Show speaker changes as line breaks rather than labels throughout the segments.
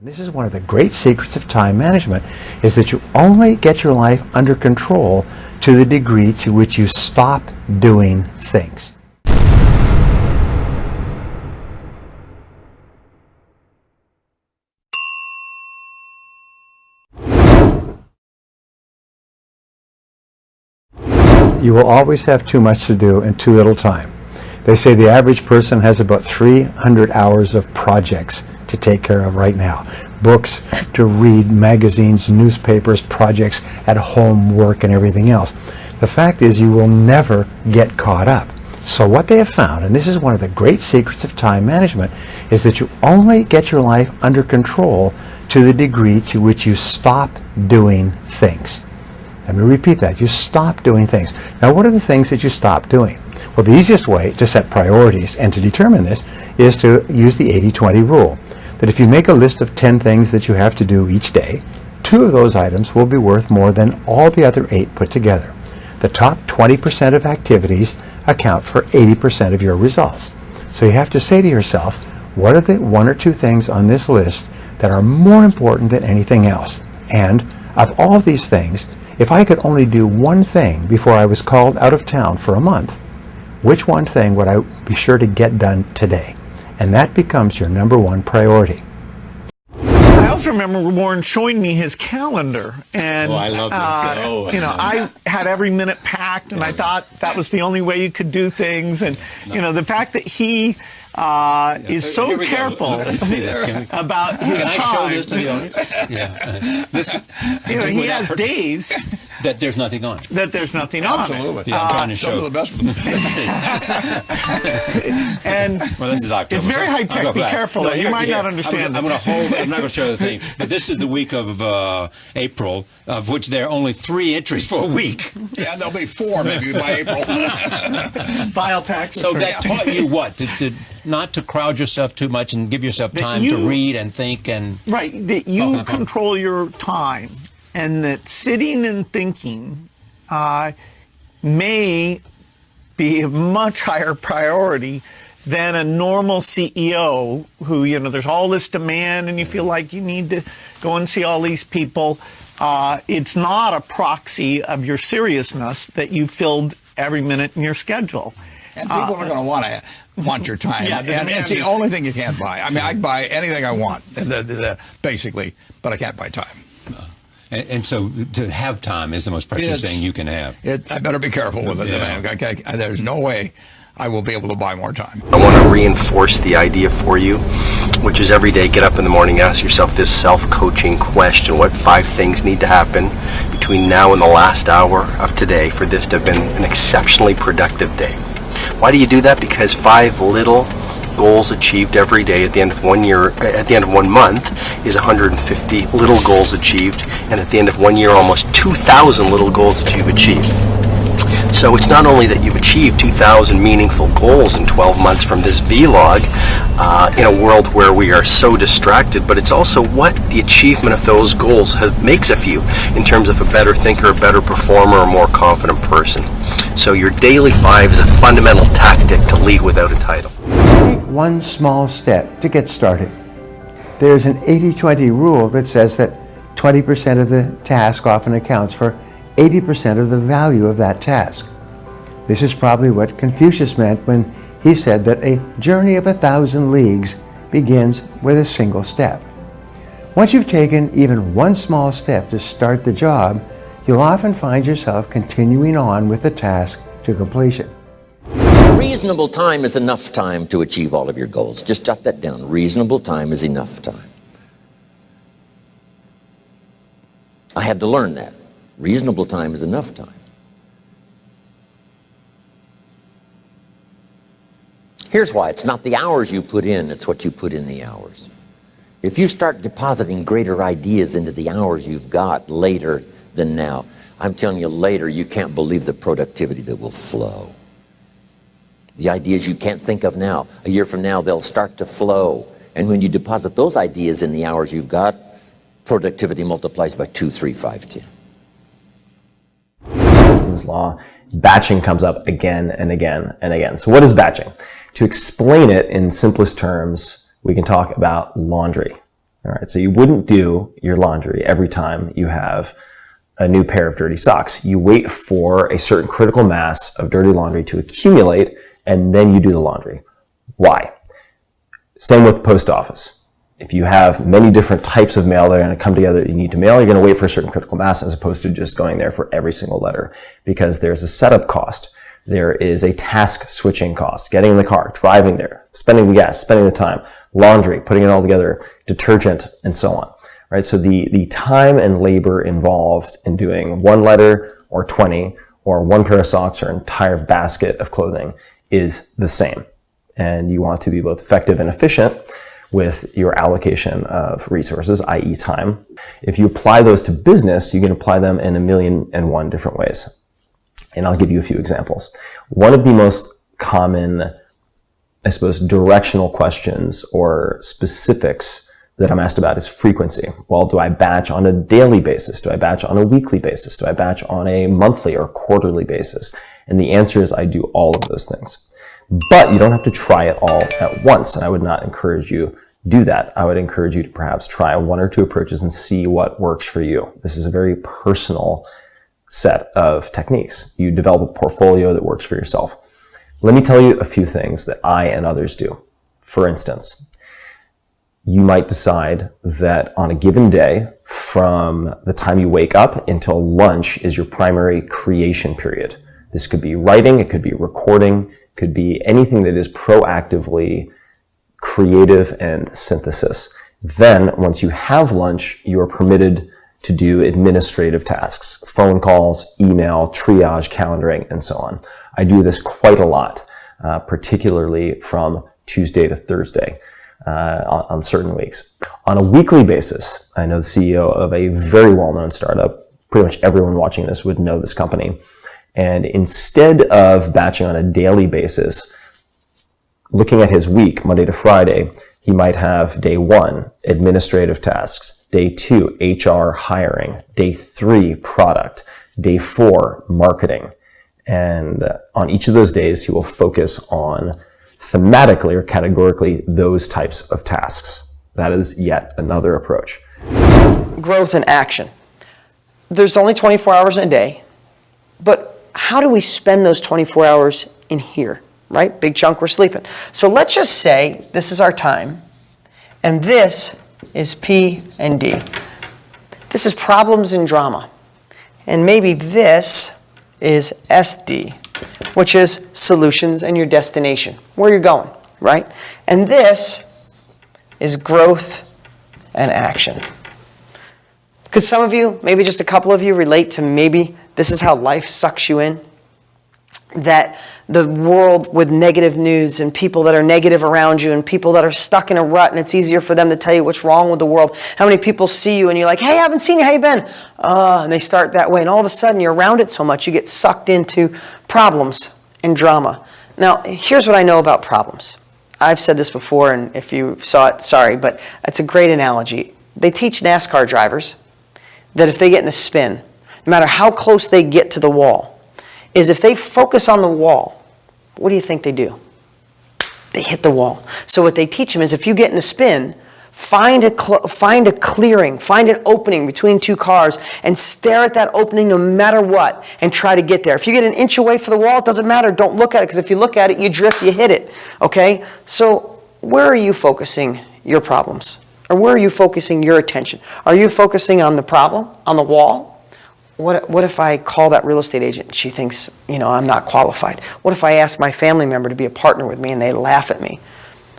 And this is one of the great secrets of time management, is that you only get your life under control to the degree to which you stop doing things. You will always have too much to do and too little time. They say the average person has about 300 hours of projects to take care of right now. Books to read, magazines, newspapers, projects at home, work, and everything else. The fact is, you will never get caught up. So what they have found, and this is one of the great secrets of time management, is that you only get your life under control to the degree to which you stop doing things. Let me repeat that. You stop doing things. Now, what are the things that you stop doing? Well, the easiest way to set priorities and to determine this is to use the 80-20 rule. That if you make a list of 10 things that you have to do each day, 2 of those items will be worth more than all the other 8 put together. The top 20% of activities account for 80% of your results. So you have to say to yourself, what are the 1 or 2 things on this list that are more important than anything else? And of all of these things, if I could only do one thing before I was called out of town for a month, which one thing would I be sure to get done today? And that becomes your number 1 priority.
I also remember Warren showing me his calendar, and
I love this.
I had every minute packed, and I thought that was the only way you could do things. And the fact that he is so careful about his
time. Can I show this to the audience?
He has days
that there's nothing on.
Absolutely.
Yeah, I'm trying to show.
Some of the best ones.
And
well, this is October.
It's very high tech. Be careful.
No,
you might not understand.
I'm not going to show the thing. But this is the week of April, of which there are only 3 entries for a week.
Yeah, there'll be 4 maybe by April.
File tax.
So that taught you what? To not to crowd yourself too much and give yourself time to read and think and...
Right, that you control your time, and that sitting and thinking may be a much higher priority than a normal CEO who, there's all this demand and you feel like you need to go and see all these people. It's not a proxy of your seriousness that you filled every minute in your schedule.
And people are going to want your time. And it's the only thing you can't buy. I mean, I can buy anything I want, basically, but I can't buy time.
And so to have time is the most precious thing you can have.
I better be careful with it. Yeah. There's no way I will be able to buy more time.
I want to reinforce the idea for you, which is every day get up in the morning, ask yourself this self-coaching question: what 5 things need to happen between now and the last hour of today for this to have been an exceptionally productive day? Why do you do that? Because 5 little goals achieved every day at the end of 1 year, at the end of 1 month, is 150 little goals achieved, and at the end of 1 year, almost 2,000 little goals that you've achieved. So it's not only that you've achieved 2,000 meaningful goals in 12 months from this vlog, in a world where we are so distracted, but it's also what the achievement of those goals makes of you in terms of a better thinker, a better performer, a more confident person. So your daily 5 is a fundamental tactic to lead without a title.
Take one small step to get started. There's an 80-20 rule that says that 20% of the task often accounts for 80% of the value of that task. This is probably what Confucius meant when he said that a journey of 1,000 leagues begins with a single step. Once you've taken even one small step to start the job, you'll often find yourself continuing on with the task to completion.
Reasonable time is enough time to achieve all of your goals. Just jot that down. Reasonable time is enough time. I had to learn that. Reasonable time is enough time. Here's why. It's not the hours you put in, it's what you put in the hours. If you start depositing greater ideas into the hours you've got later than now, I'm telling you, later you can't believe the productivity that will flow. The ideas you can't think of now, a year from now, they'll start to flow. And when you deposit those ideas in the hours you've got, productivity multiplies by 2, 3, 5, 10.
Newton's law, batching comes up again and again and again. So what is batching? To explain it in simplest terms, we can talk about laundry. All right, so you wouldn't do your laundry every time you have a new pair of dirty socks. You wait for a certain critical mass of dirty laundry to accumulate, and then you do the laundry. Why? Same with the post office. If you have many different types of mail that are going to come together that you need to mail, you're going to wait for a certain critical mass as opposed to just going there for every single letter, because there's a setup cost. There is a task switching cost, getting in the car, driving there, spending the gas, spending the time, laundry, putting it all together, detergent, and so on. Right? So the time and labor involved in doing one letter or 20 or one pair of socks or an entire basket of clothing is the same. And you want to be both effective and efficient with your allocation of resources, i.e. time. If you apply those to business, you can apply them in 1,000,001 different ways. And I'll give you a few examples. One of the most common, I suppose, directional questions or specifics that I'm asked about is frequency. Well, do I batch on a daily basis? Do I batch on a weekly basis? Do I batch on a monthly or quarterly basis? And the answer is I do all of those things. But you don't have to try it all at once, and I would not encourage you to do that. I would encourage you to perhaps try one or two approaches and see what works for you. This is a very personal set of techniques. You develop a portfolio that works for yourself. Let me tell you a few things that I and others do. For instance, you might decide that on a given day, from the time you wake up until lunch is your primary creation period. This could be writing, it could be recording, it could be anything that is proactively creative and synthesis. Then, once you have lunch, you are permitted to do administrative tasks, phone calls, email, triage, calendaring, and so on. I do this quite a lot, particularly from Tuesday to Thursday on certain weeks. On a weekly basis, I know the CEO of a very well-known startup, pretty much everyone watching this would know this company, and instead of batching on a daily basis, looking at his week, Monday to Friday, he might have day 1, administrative tasks, day 2, HR hiring, day 3, product, day 4, marketing. And on each of those days, he will focus on thematically or categorically those types of tasks. That is yet another approach.
Growth and action. There's only 24 hours in a day, but how do we spend those 24 hours in here, right? Big chunk we're sleeping. So let's just say this is our time, and this is P and D. This is problems and drama. And maybe this is SD, which is solutions and your destination, where you're going, right? And this is growth and action. Could some of you, maybe just a couple of you, relate to maybe this is how life sucks you in? That the world with negative news and people that are negative around you and people that are stuck in a rut, and it's easier for them to tell you what's wrong with the world. How many people see you and you're like, hey, I haven't seen you, how you been? And they start that way, and all of a sudden you're around it so much you get sucked into problems and drama. Now, here's what I know about problems. I've said this before, and if you saw it, sorry, but it's a great analogy. They teach NASCAR drivers that if they get in a spin, no matter how close they get to the wall, is if they focus on the wall, what do you think they do? They hit the wall. So what they teach them is if you get in a spin, find a clearing, find an opening between two cars and stare at that opening no matter what and try to get there. If you get an inch away from the wall, it doesn't matter. Don't look at it, because if you look at it, you drift, you hit it. Okay? So where are you focusing your problems? Or where are you focusing your attention? Are you focusing on the problem, on the wall? What if I call that real estate agent and she thinks, I'm not qualified? What if I ask my family member to be a partner with me and they laugh at me?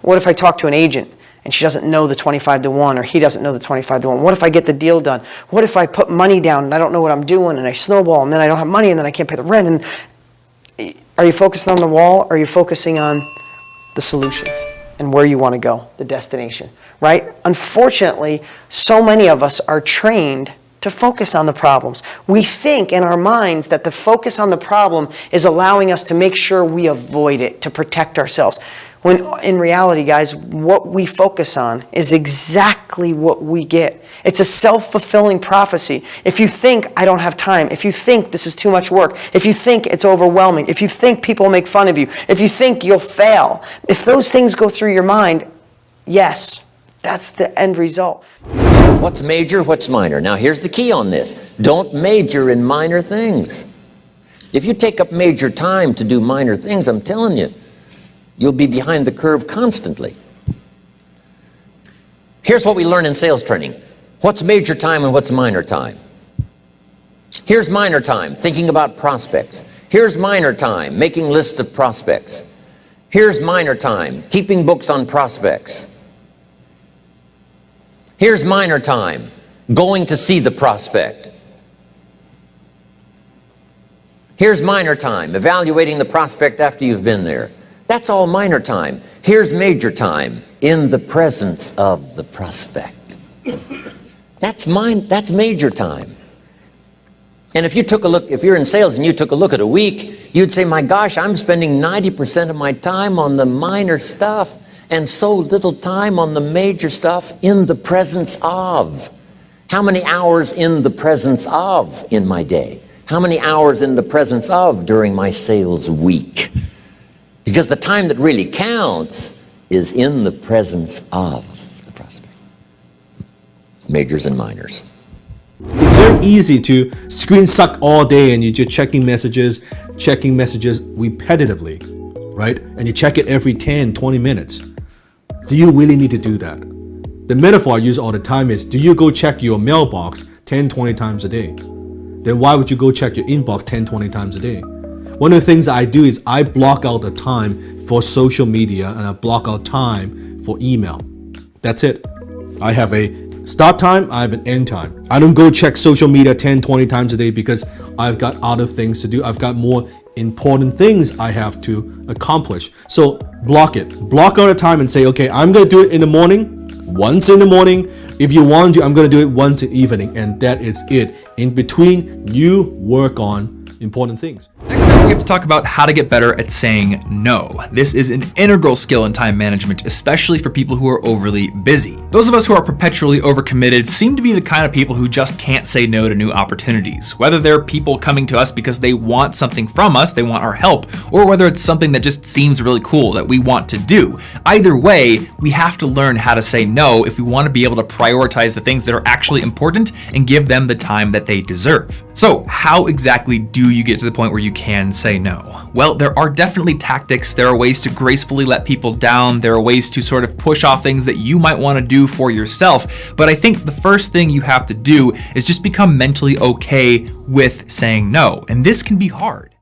What if I talk to an agent and she doesn't know the 25-1 or he doesn't know the 25-1? What if I get the deal done? What if I put money down and I don't know what I'm doing and I snowball and then I don't have money and then I can't pay the rent? And are you focusing on the wall, or are you focusing on the solutions and where you want to go, the destination, right? Unfortunately, so many of us are trained to focus on the problems. We think in our minds that the focus on the problem is allowing us to make sure we avoid it, to protect ourselves. When in reality, guys, what we focus on is exactly what we get. It's a self-fulfilling prophecy. If you think, I don't have time, if you think this is too much work, if you think it's overwhelming, if you think people make fun of you, if you think you'll fail, if those things go through your mind, yes, That's the end result.
What's major, what's minor? Now here's the key on this. Don't major in minor things. If you take up major time to do minor things, I'm telling you, you'll be behind the curve constantly. Here's what we learn in sales training. What's major time and what's minor time? Here's minor time, thinking about prospects. Here's minor time, making lists of prospects. Here's minor time, keeping books on prospects. Here's minor time, going to see the prospect. Here's minor time, evaluating the prospect after you've been there. That's all minor time. Here's major time, in the presence of the prospect. That's major time. And if you took a look, if you're in sales and you took a look at a week, you'd say, my gosh, I'm spending 90% of my time on the minor stuff and so little time on the major stuff in the presence of. How many hours in the presence of in my day? How many hours in the presence of during my sales week? Because the time that really counts is in the presence of the prospect. Majors and minors.
It's very easy to screen suck all day and you're just checking messages repetitively, right? And you check it every 10, 20 minutes. Do you really need to do that? The metaphor I use all the time is, do you go check your mailbox 10, 20 times a day? Then why would you go check your inbox 10, 20 times a day? One of the things that I do is I block out the time for social media and I block out time for email. That's it. I have a start time, I have an end time. I don't go check social media 10, 20 times a day because I've got other things to do. I've got more important things I have to accomplish. So block it. Block out a time and say, okay, I'm going to do it in the morning, once in the morning. If you want to, I'm going to do it once in the evening. And that is it. In between, you work on important things.
Next up, we have to talk about how to get better at saying no. This is an integral skill in time management, especially for people who are overly busy. Those of us who are perpetually overcommitted seem to be the kind of people who just can't say no to new opportunities. Whether they're people coming to us because they want something from us, they want our help, or whether it's something that just seems really cool that we want to do. Either way, we have to learn how to say no if we want to be able to prioritize the things that are actually important and give them the time that they deserve. So how exactly do you get to the point where you can say no? Well, there are definitely tactics. There are ways to gracefully let people down. There are ways to sort of push off things that you might want to do for yourself. But I think the first thing you have to do is just become mentally okay with saying no. And this can be hard.